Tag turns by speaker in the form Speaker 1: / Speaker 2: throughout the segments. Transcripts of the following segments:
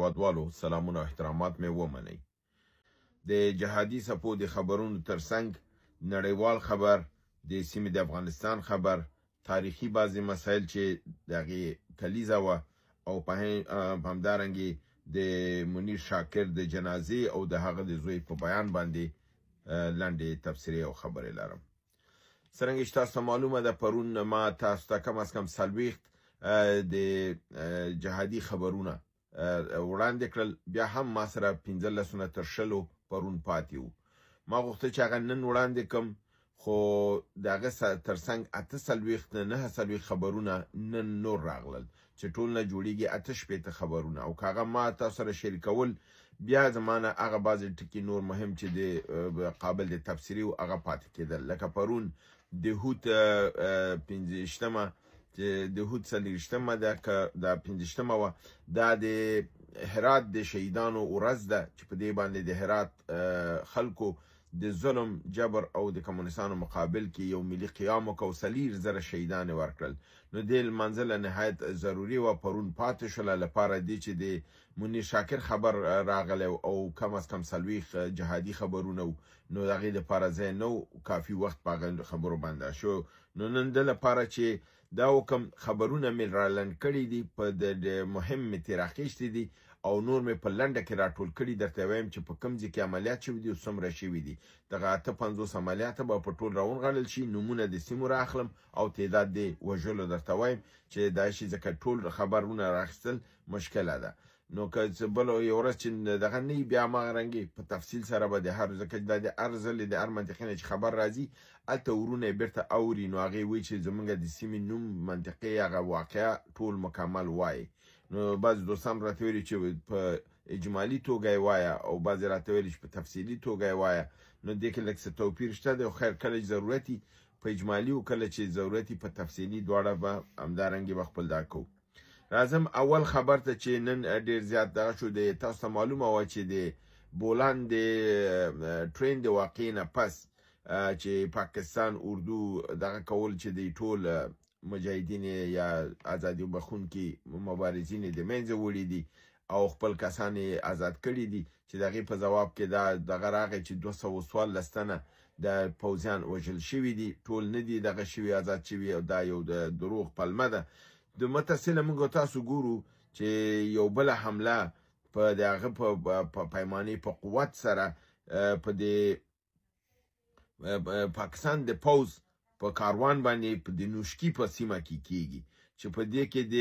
Speaker 1: هیوادوالو سلامونه او احترامات مې ومنئ. د جهادي څپو د خبرونو ترڅنګ نړیوال خبر، د سیمې د افغانستان خبر، تاریخي بعضې مسایل چې د هغې کلیزه وه او په همدارنګې د منیر شاکر د جنازې او د هغه د زوی په بیان باندې لنډې تبصرې او خبرې لرم. څرنګه چې تاسو ته معلومه ده، پرون ما تاسو ته کم از کم 40 د جهادي خبرونه وړاندې کړل، بیا هم ما سره 15 تر 20 پرون پاتې وو. ما غوښتل چې هغه نن وړاندې کړم، خو د هغه ترڅنګ 48 نه 49 خبرونه نن نور راغلل چې ټول نه جوړیږي 68 خبرونه، او که هغه ما تاسو سره شریکول بیا زمانه هغه بعضې ټکي نور مهم چې د قابل د تبصرې و هغه پاتې کېدل. لکه پرون د هوت 15مه چې د هوت 40مه ده که دا 15مه وه، دا د هرات د شهیدانو ورځ ده چې په دې باندې د هرات خلکو د ظلم، جبر او د کمونستانو مقابل کې یو ملي قیام وکړ او 40,000 شهیدان یې ورکړل. نو دې لمانځله نهایت ضروري وه، پرون پاتې شوله لپاره دې چې د منیر شاکر خبر راغلی او کم از کم 40 جهادي خبرونه وو، نو د هغې دپاره ځای نه و، کافي وخت په هغه خبرو باندې شو. نو نن د لپاره چې دا وکم خبرونه مې رالنډ کړي دي، په د مهم مې ترې راخیستې دي او نور مې په لنډه کې راټول کړي. درته وایم چې په کوم ځای کې عملیات شوي دي او څومره شوي دي. دغه 58 عملیات به په ټول راونغاړل شي، نومونه د سیمو راخلم او تعداد د وژلو درته وایم چې دا شي، ځکه ټول خبرونه راخیستل مشکله ده. نو که بل یو ورځ چې دغه نه وي، بیا هماغرنګې په تفصیل سره به د هر، ځکه دا د هر ځلې د هر منطقې نه چې خبر راځي هلته ورونه یې بېرته اوري، نو هغې وایي چې زموږ د سیمې نوم، منطقې، هغه واقعه ټول مکمل وایي. نو بعضې دوستان راته ویلي چې په اجمالي توګه یې وایه او بعضې راته ویلي چې په تفصیلي توګه یې وایه. نو دې کې لږ څه توپیر شته دی، خو خیر کله چې ضرورت وي په اجمالي او کله چې ضرورت وي په تفصیلي، دواړه به همدارنګې به خپل دا کوو. راځم اول خبر ته چې نن ډېر زیات دغه شو. د تاسو ته معلومه وه چې د بولان د ټرین د واقعې نه پس چې پاکستان اردو دغه کول چې د ټول مجاهدین یا ازادي بخونکي مبارزین د منځه وړي دي او خپل کسان یې آزاد کړي دي، چې د هغې په ځواب کې دا دغه راغی چې 214 تنه د پوځیان وژل شوي دي، ټول نه دي دغه شوي آزاد شوي، او دا یو د دروغ پلمه ده. د متصله موږ تاسو ګورو چې یو بله حمله په د هغه په پیمانې په قوت سره په د پاکستان د پوځ په کاروان باندې په د نوشکي په سیمه کې کیږي، چې په دې کې د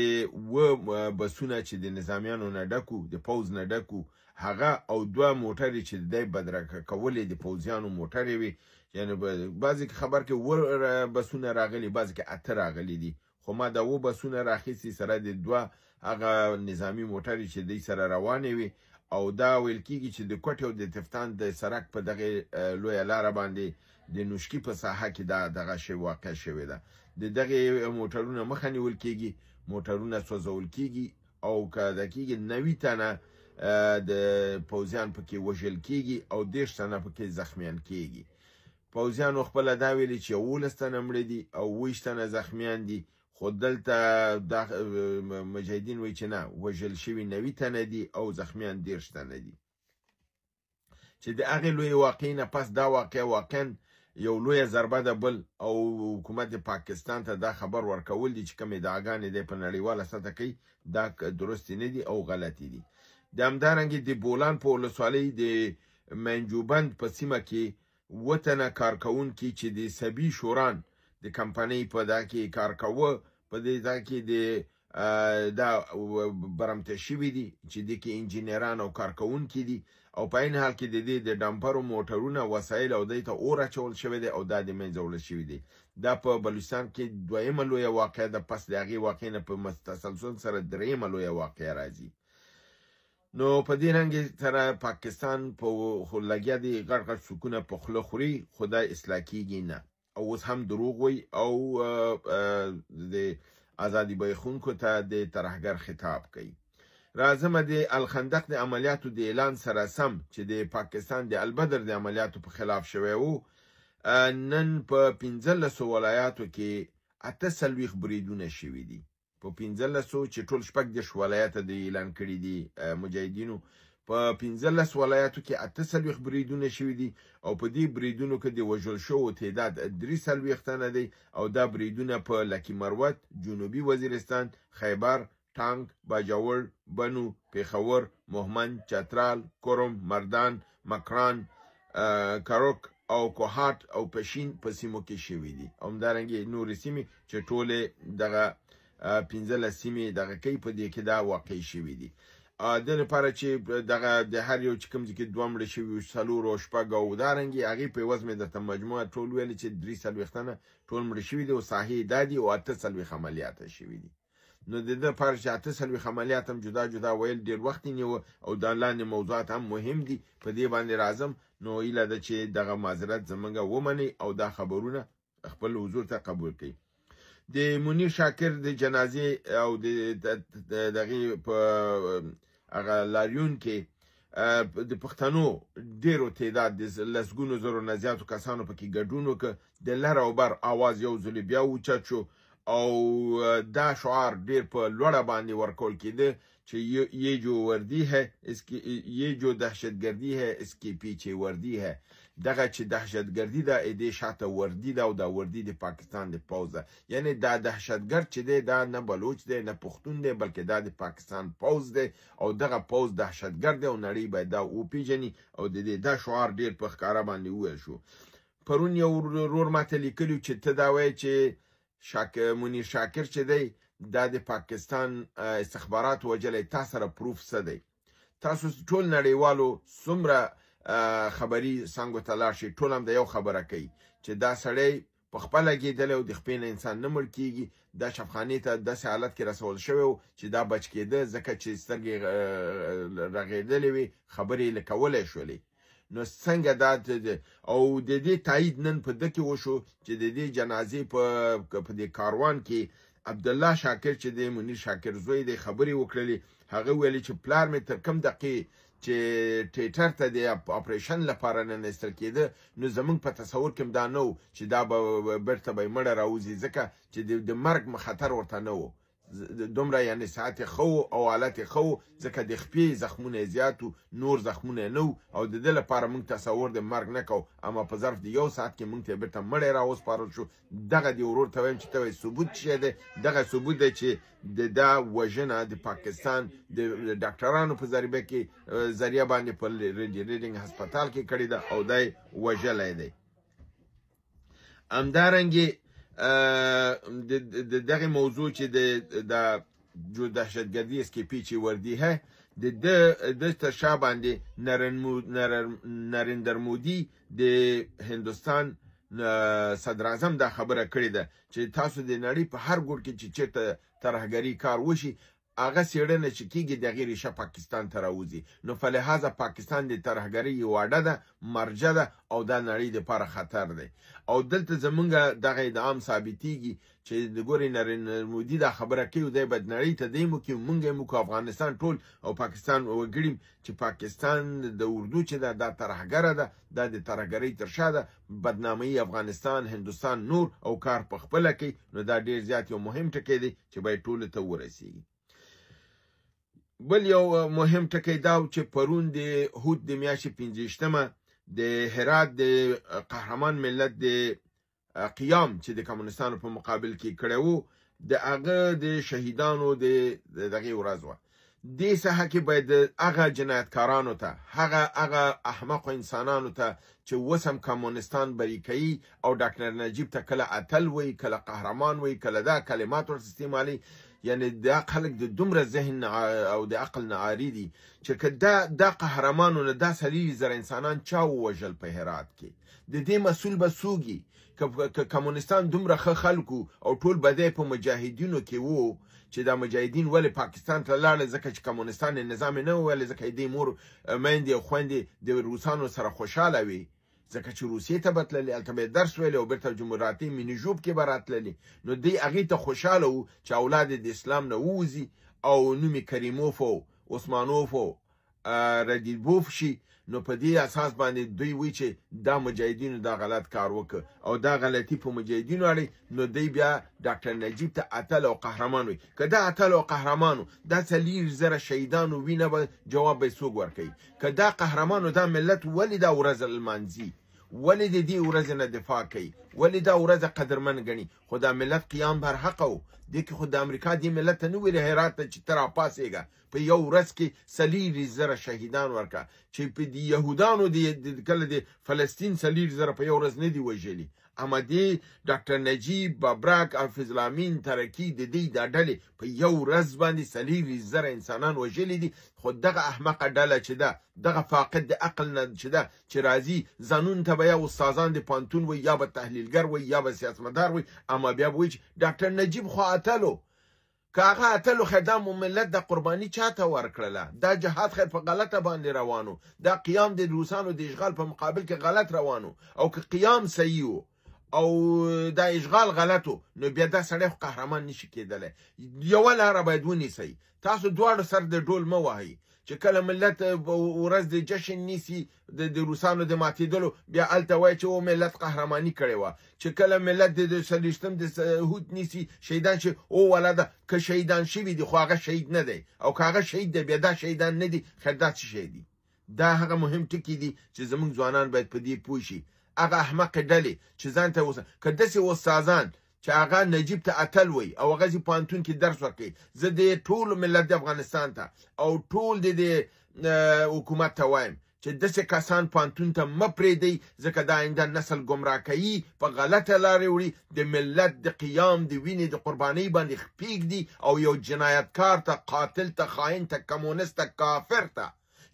Speaker 1: 2 بسونه چې د نظامیانو نه ډکو، د پوځ نه ډکو، هغه او 2 موټرې چې د بدرګه کولې د پوځیانو موټرې وي. یعنې بعضې خبر کې 2 بسونه راغلي، بعضې کې 8 راغلي دي، خو ما دا 2 بسونه راخیستي سره د 2 هغه نظامي موټرې چې دوی سره روانې وي. او دا ویل کېږي چې د کوټې او د تفتان د سرک په دغې لویه لاره باندې د نوشکي په ساحه کې دا دغه شی واقع شوې ده. د دغې موټرونه مخه نیول کېږي، موټرونه سوځول کېږي، او که د کېږي 90 تنه د پوځیان پکې وژل کېږي او 30 تنه پکې زخمیان کېږي. پوځیانو خپله دا ویلي چې 11 تنه مړه دي او 20 تنه زخمیان دي، خو دلته مجاهدین وایي چې نه، وژل شوي 90 تنه دي او زخمیان 30 تنه دي. چې د هغې لویې واقعې نه پس دا واقعه واقعا یو لویه ضربه ده بل، او حکومت پاکستان ته دا خبر ورکول دي چې کومې دعاګانې دی په نړیواله سطحه کوي، دا درستې نه دي او غلطې دي. د همدارنګې د بولان په ولسوالۍ د منجوبند په سیمه کې 7 تنه کارکوونکي چې د سبي شوران د کمپنۍ په دا کې کار کوه، په دې دا کې دا برمته شوي دي چې د کې انجینران او کارکوونکي دي، او په عین حال کې د دې د ډمپرو موټرونه وسایل او دوی ته اور اچول شوی دی او دا د منځه وړل شوي دي. دا په بلوچستان کې 2مه لویه واقعه ده، پس د هغې واقعې نه په تسلسل سره 3مه لویه واقعه راځي. نو په دې رنګ سره پاکستان په لګیا دی غټ غټ سکونه په خوله خوري، خو دا اصلاح کېږي نه، او اوس هم دروغ وایي او د ازادي بخونکو ته د ترهګر خطاب کوي. راځمه د الخندق د عملیاتو د اعلان سره سم چې د پاکستان د البدر د عملیاتو په خلاف شوی وو، نن په 15 ولایاتو کې 48 بریدونه شوي دي. په 15 چې ټول 14 ولایته د اعلان کړي دي مجاهدینو په 15 ولایاتو کې 48 بریدونه شوي دي او په دې بریدونو کې د وژل شوو تعداد 43 تنه دی او دا بریدونه په لکی مروت، جنوبي وزیرستان، خیبر، ټانک، باجوړ، بنو، پیښور، مهمند، چترال، کرم، مردان، مکران، کروک او کوهات او پشین په سیمو کې شوي دي. همدارنګه نورې سیمې چې ټولې دغه 15 سیمې دغه کوي په دې کې دا واقع شوي دي. د لپاره چې دغه د هر یو چې کوم ځکه دوه مړه شوي 4 او 6 او دارنګي هغې په عوض مې درته مجموعه ټول ویلې چې 43 تنه ټول مړه شوي دي او ساحې دا دي او 48 عملیات شوي دي. نو د دې لپاره چې 48 عملیات هم جدا جدا ویل ډېر وخت نیو او دا لاندې موضوعات هم مهم دي په دې باندې راځم. نو ایله ده چې دغه معذرت زمونږ ومني او دا خبرونه خپل حضور ته قبول کړي. د منیر شاکر د جنازې او دغه په هغه لاریون کې د پښتنو ډیرو تعداد د لسګونو زرو نه زیاتو کسانو پکې ګډون وکړ. د لر او بر आवाज یو ځل بیا اوچت شو او دا شعار ډیر په لوړه باندې ورکول کېده چې یہ جو وردی ہے اس کی یہ جو دهشتګردی ہے اس کی پیچھے وردی ہے. دغه چې دهشتګردی ده دې شاته وردی ده او دا وردی د پاکستان د پوځ ده. یعنی دا دهشتګرد چې دی دا نه بلوچ دی نه پښتون دی بلکې دا د پاکستان پوځ دی او دغه پوځ دهشتګرد دی او نړۍ باید دا وپیژني او د دې دا شعار ډیر په ښکاره باندې وویل شو. پرون یو ورور ماته لیکلي چې ته دا وایې چې منیر شاکر چې دی دا د پاکستان استخبارات وجلی. تاسو سره پروف څه دی؟ تاسو ټول نړیوالو څومره خبري څنګه ته لاړ شي ټول هم د یو خبره کوي چې دا سړی په خپله کېدلی او د خپې نه انسان نه مړ کېږي. دا شفخانې ته داسې حالت کې رسول شوی و چې دا بچ کېده ځکه چې سترګې رغېدلې وې خبرې یې کولی شولې. نو څنګه دا او د دې تایید نن په ده کې وشو چې د دې جنازې په دې کاروان کې عبدالله شاکر چې د منیر شاکر زوی دی خبرې وکړلې. هغه ویلي چې پلار مې تر کوم دقیقې چې ټیټر ته د اپریشن لپاره ننستل کېده نو زمونږ په تصور کې دا نه و چې دا به بیرته به یې مړه راوځي ځکه چې د مرګ خطر ورته نه و دومره. یعنی ساعت خو او حالت خو ځکه د خپې زخمونه زیاتو نور زخمونه نه او د دې لپاره موږ تصور د مرګ نه کو اما په ظرف د یو ساعت کې موږ ته بیرته مړی راوسپارل شو. دغه د ورور ته وایم چې ته ثبوت څه دی؟ دغه ثبوت دی چې دا وژنه د پاکستان د ډاکټرانو په ذریعه باندې په ریډینګ هسپتال کې کړې ده او دی وژلی دی. همدارنګې دغه موضوع چې د جو دهشتګردی اس کې پیچھے وردی ہے د تر شا باندې نریندر مودي د هندوستان صدر اعظم دا خبره کړې ده چې تاسو د نړۍ په هر ګوټ کې چې چېرته ترهګري کار وشي هغه څېړنه چې کېږي د هغې ریشه پاکستان ته راوځي. نو په لحاظه پاکستان د ترهګرۍ یو اډه ده مرجع ده او دا نړۍ دپاره خطر دی او دلته زمونږ دغه ادعام ثابتېږي چې د ګورې نریندر مودي دا خبره کوي دی باید نړۍ ته دی مو کوي مونږ یې مو کو افغانستان ټول او پاکستان وګړي چې پاکستان د اردو چې ده دا ترهګره ده دا د ترهګرۍ تر شا ده بدنامي افغانستان هندوستان نور او کار په خپله کوي. نو دا ډېر زیات یو مهم ټکی دی چې باید ټولو ته ورسېږي. بل یو مهم ټکی دا چې پرون د هود د میاشتې 15مه د هرات د قهرمان ملت د قیام چې د کمونستانو په مقابل کې کړی و د هغه د شهیدانو د دغې ورځ وه. دې ساحه کې باید هغه جنایتکارانو ته هغه احمقو انسانانو ته چې اوس هم کمونستان بری کوي او ډاکټر نجیب ته کله اتل وایي کله قهرمان وایي کله دا کلمات ورته استعمالي. یعنی دا خلک د دومره ذهن او د عقل نه عاري دي چې که دا قهرمانونه دا 300,000 انسانان چا ووژل په هرات کې د دې مسؤل به څوک که کمونستان دومره ښه خلکو او ټول بدی په مجاهدینو کې وو چې دا مجاهدین ولې پاکستان ته لاړل ځکه چې کمونستان نظام نه ویل ځکه دې مور میندې او خویندې د روسانو سره خوشحاله وي ځکه چې روسیې ته به تللې هلته به یې درس ویلی او بېرته جمهوریتي مینیژوب کې به راتللې نو دوی هغې ته خوشحاله وو چې اولاد د اسلام نه ووځي او نوم یې کریموف و عثمانوف و ردیبوف شي نو په دې اساس باندې دوی وی چې دا مجاهدینو دا غلط کار وکړ او دا غلطي په مجاهدینو اړې نو دوی بیا ډاکټر نجیب ته اتل او قهرمان وي که دا اتل او قهرمانو دا 4,000 شهیدانو وینه به جواب به څوک ورکوي که دا قهرمانو دا ملت ولې دا ورځ لمانځي ولې د دې ورځې نه دفاع کوي ولې دا ورځ قدرمن ګڼي خو دا ملت قیام بر حق و دې کې خو د امریکا دې ملت ته نه ویل هرات ته چې ته راپاڅېږه په یو ورځ کې 4,000 شهیدان ورکړه چې په د یهودانو کله د فلسطین 4,000 په یو ورځ نه دي وژلي اما دې ډاکټر نجیب بابرک حافظ الامین ترکی د دې دا ډلې په یو ورځ باندې 4,000 انسانان وژلي دي خو دغه احمقه ډله چې ده دغه فاقد د عقل نه چې ده چې راځي ځانون ته به یا استادان د پانتون وي یا به تحلیلګر وي یا به سیاستمدار وي اما بیا به وایي چې ډاکټر نجیب خو اتلو که هغه اتلو خیر دا ملت د قرباني چاته ورکړله دا جهاد خیر په غلطه باندې روانو دا قیام د روسانو د اشغال په مقابل کې غلط روانو او که قیام صحیح و او دا اشغال غلطو نو بیا دا سړی خو قهرمان نشي کېدلی یوه لاره باید ونیسئ تاسو دواړو سر د ډول مه وهئ چې کله ملت ورځ د جشن نیسي د روسانو د ماتېدلو بیا هلته وایي چې او ملت قهرماني کړې وه چې کله ملت د 40 د هوت نیسي شهیدان شي او ولاده که شهیدان شوي دي خو هغه شهید نه دی او که هغه شهید دی بیا دا شهیدان نه دي خیر دا څه شی دي دا هغه مهم ټکي دي چې زموږ ځوانان باید په دې پوه شي هغه احمق ډلې چې ځان ته اوسه که داسې استادان چې هغه نجیب ته اتل وي او هغه چې پوهنتون کې درس ورکوي زه د ټول ملت د افغانستان ته او ټول د حکومت ته وایم چې داسې کسان پوهنتون ته مه پرېږدئ ځکه دا آینده نسل ګمراه کوي په غلطه لارې وړي د ملت د قیام د وینې د قربانۍ باندې پرېږدي او یو جنایتکار ته قاتل ته خاین ته کمونست ته کافر ته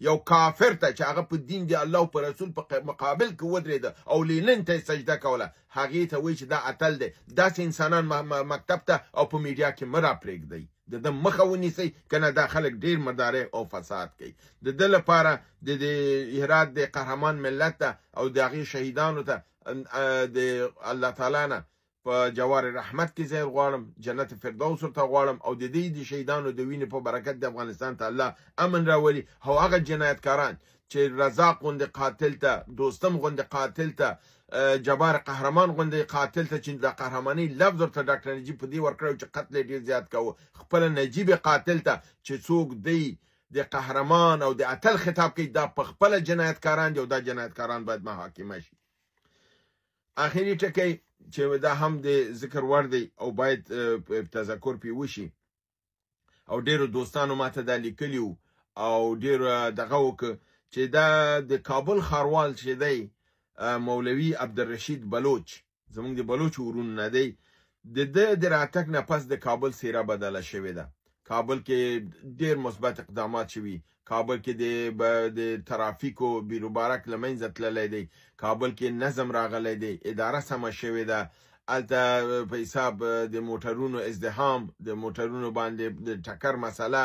Speaker 1: یو کافر ته چې هغه په دین دی الله په رسول په مقابل کې ودرېده او لینن ته سجده کوله هغې ته وایي چې دا اتل دی داسې انسانان مکتب ته او په میډیا کې مه راپرېږدئ د ده مخه ونیسئ که نه دا خلک ډېر مدارع او فساد کوي د ده لپاره د هرات د قهرمان ملت ته او د هغې شهیدانو ته د الله تعالی نه په جوار رحمت کې ځای غواړم جنت فردوس ورته غواړم او د دې د شهیدانو د وینې په برکت د افغانستان ته الله امن راولي او هغه جنایتکاران چې رزاق غوندې قاتل ته دوستم غوندې قاتل ته جبار قهرمان غوندې قاتل ته چې د قهرمانۍ لفظ ورته ډاکټر نجیب په دې ورکړی چې قتل یې ډېر زیات کوه خپله نجیب قاتل ته چې څوک دی د قهرمان او د اتل خطاب کوي دا په خپله جنایتکاران دي او دا جنایتکاران باید محاکمه شي آخري ټکی چې دا هم د ذکر وړ دی او باید تذکر پې وشي او ډېرو دوستانو ماته دا لیکلي وو او ډېر دغه وکړه چې دا د کابل ښاروال چې دی مولوي عبدالرشید بلوچ زموږ د بلوچ ورونو نه دی د ده د راتګ نه پس د کابل څېره بدله شوې ده کابل کې ډېر مثبت اقدامات شوي کابل کې د ترافیکو بیروبارک له منځه تللی دی کابل کې نظم راغلی دی اداره سمه شوې ده هلته په حساب د موټرونو ازدحام د موټرونو باندې د ټکر مسله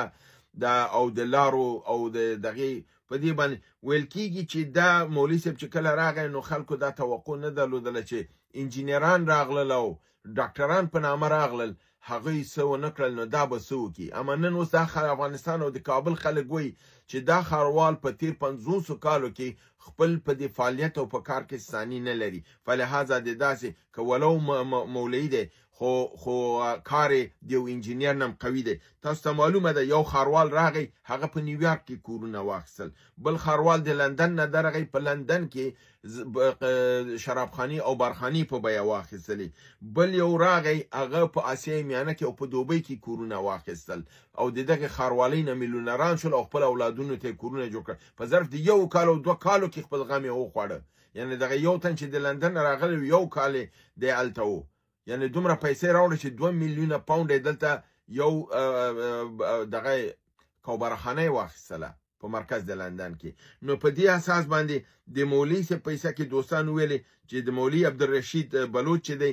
Speaker 1: دا او د لارو او د دغې په دې باندې ویل کېږي چې دا مولوي صاحب چې کله راغی نو خلکو دا توقع نه درلودله چې انجینران راغلل او ډاکټران په نامه راغلل هغوی څه ونه کړل نو دا به څه وکړي اما نن اوس دا افغانستان او د کابل خلک وایي چې دا ښاروال په تیر 500 کالو کې خپل په دې فعالیت او په کار کې ثاني نه لري فلهذا د داسې که ولو مولوي دی خو کار د یو انجینیر نم قوي دی تاسو ته معلومه ده یو ښاروال راغی هغه په نیویارک کې کورونه واخیستل بل ښاروال د لندن نه درغی په لندن کې شرابخانې او بارخانې په بیه واخیستلې بل یو راغی هغه په اسیا میانه کې او په دوبۍ کې کورونه واخیستل او د دغه ښاروالۍ نه میلیونران شول او خپل اولادونو ته کورونه جوړ کړل په ظرف د یو کال او 2 کالو کې خپل غم یې وخوړه یعنې دغه یو تن چې د لندن راغلی یو کال دی هلته و یعنی دومره پیسې راوړي چې 2 میلیونه پاونډ یې دلته یو دغه کوبرخانه یې واخیستله په مرکز د لندن کې نو په دې اساس باندې د مولوي صاحب پیسه کې دوستان ویلې چې د مولوي عبدالرشید بلوچ چې دی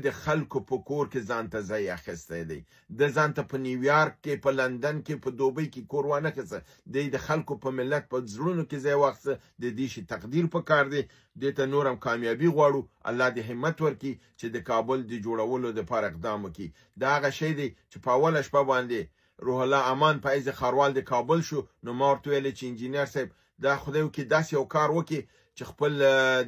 Speaker 1: د خلکو په کور کې ځان ته ځای اخیستی دی د ځان ته په نیویارک کې په لندن کې په دوبۍ کې کور وانه اخیسته دی د خلکو په ملت په زړونو کې ځای واخیسته د دې شي تقدیر پکار دی دې ته نور هم کامیابي غواړو الله دې همت ورکړي چې د کابل د جوړولو دپاره اقدام وکړي دا هغه شی دی چې په اوله شپه باندې روح الله امان په ایز خاروال د کابل شو نو ما ورته ویل چې انجینر صاحب دا خدای وکړي داسې یو کار وکړي چې خپل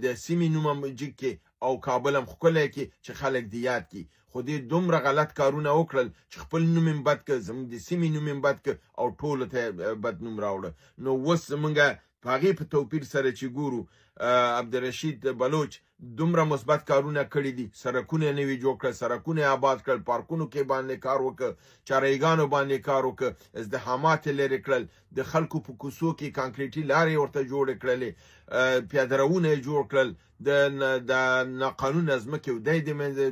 Speaker 1: د سیمې نوم هم جګ کړي او کابل هم ښکلی کړي چې خلک دې یاد کړي خو دې دومره غلط کارونه وکړل چې خپل نوم یې بد کړ زموږ د سیمې نوم یې بد کړ او ټولو ته بد نوم راوړه نو اوس زموږ په هغې په توپیر سره چې ګورو عبدالرشید بلوچ دومره مثبت کارونه کړي دي سرکونه نوي جوړ کړل سرکونه آباد کړل پارکونو کې باندې کار وکړ چارهګانو باندې کار وکړ ازدحامات یې لرې کړل د خلکو په کوڅو کې کانکریټي لارې ورته جوړې کړلې پیادهروونه یې جوړ کړل د ناقانونه ځمکې ودی د منځه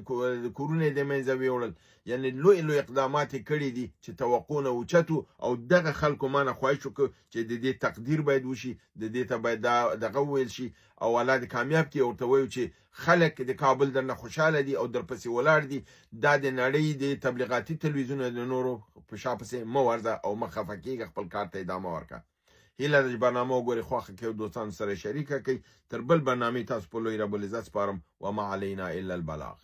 Speaker 1: کورونه یې د منځه ویوړل یعنی لوی لوی اقدامات یې کړي دي چې توقعونه اوچتو او دغه خلکو مانه خواهش وکړو چې د دې تقدیر باید وشي د دې ته باید دغه وویل شي او الله دې کامیاب کړي ورته وایو چې خلک د کابل درنه خوشحاله دي او درپسې ولاړ دي دا د نړۍ د تبلیغاتي تلویزیونونو د نورو په شا پسې مه ورځه او مه خفه کېږه خپل کار ته ادامه ورکړه هیله ده چې برنامه وګورئ خوښه کړئ او دوستانو سره شریکه کړئ تر بل برنامې تاسو په لوی رب العزت سپارم وما علینا الا البلاغ